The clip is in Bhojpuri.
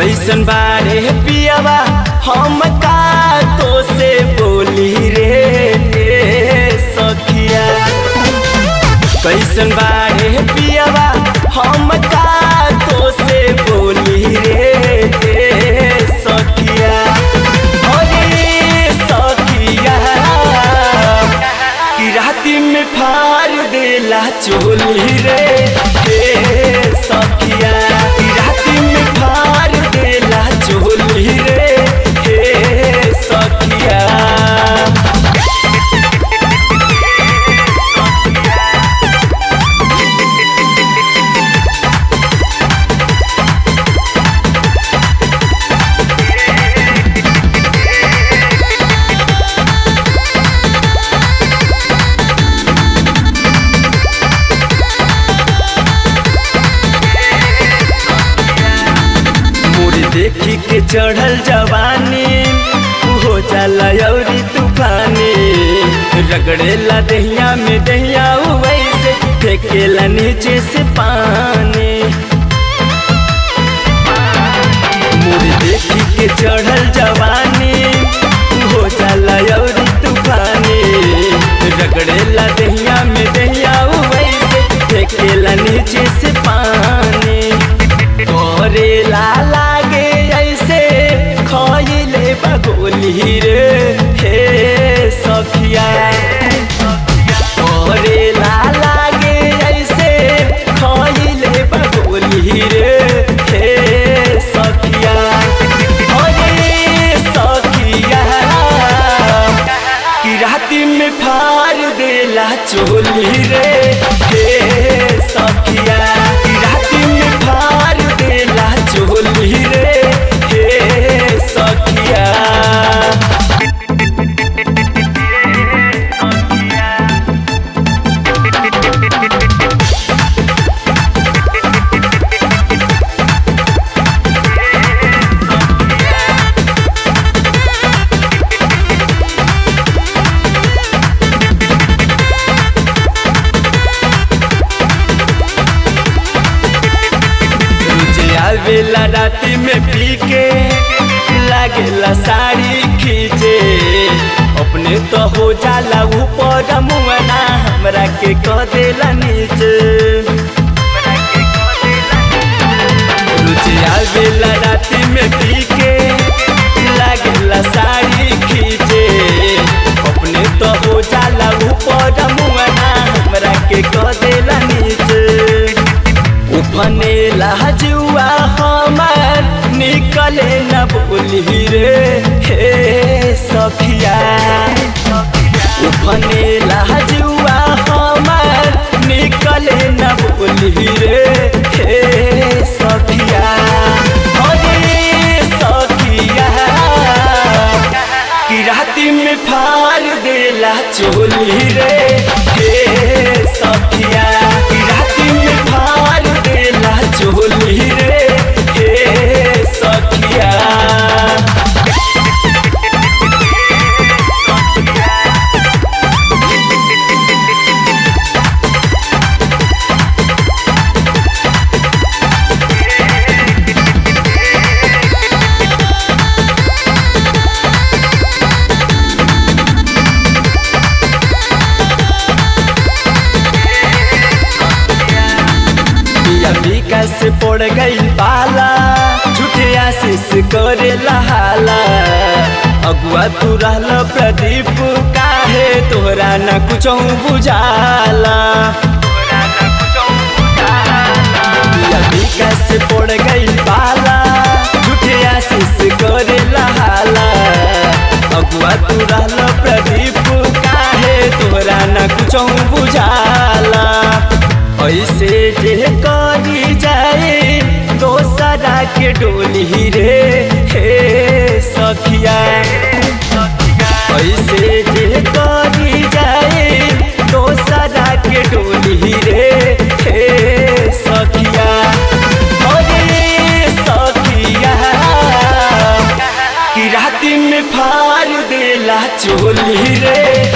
कैसन बारे पियावा हम का तो से बोली रे सखिया। कैसन बारे पियावा हम का तो से बोली रे सखिया। अरे सखिया कि राती में फाड़ देला चोली रे सखिया। कि राती में फाड़ देला चोली रे सखिया। देखी के चढ़ल जवानी हो जाला अउरी तूफानी। रगड़ेला दहिया में दहिया वैसे फेंकेला नीचे से पानी। मोर देखी के चढ़ल जवानी हो जाला अउरी तूफानी। रगड़ेला दहिया में दहिया वैसे फेंकेला नीचे से पानी। करेला लागे ऐसे खइले बगोली रे सखिया। करेला लागे ऐसे खइले बगोली रे सखिया। अरे सखिया कि राती में फाड़ देला चोली रे सखिया। कि राती में फाड़ देला चोली रे सखिया। आवेला राती में पी के लागेला साड़ी खींचे। अपने तो हो जाला ऊपर मुआना हमरा के कह देला नीचे। रुचि आवेला राती में पी के लागेला साड़ी खींचे। अपने तो हो जाला ऊपर मुआना हमरा के कह देला नीचे। उफनेला जुआ हमार निकले न बोली रे सखिया। उफनेला जुआ हमार निकले न बोली रे सखिया। अरे सखिया कि राती में फाड़ देला चोली रे सखिया। कि राती में फाड़ देला चोली रे सखिया। विकास पड़ गई पाला झूठे आशीष करे लहाला। अगुआ तू रहल प्रदीप काहे तोहरा न कुछ बुझाला। विकास पड़ गई पाला झूठे आशीष करे लहाला। अगुआ तू रहल प्रदीप काहे तोहरा न कुछ बुझाला। ऐसे जे करी जाए दोसरा के डोली रे सखिया। ऐसे जे करी जाए दोसरा के डोली रे सखिया। अरे सखिया कि राती में फाड़ देला चोली रे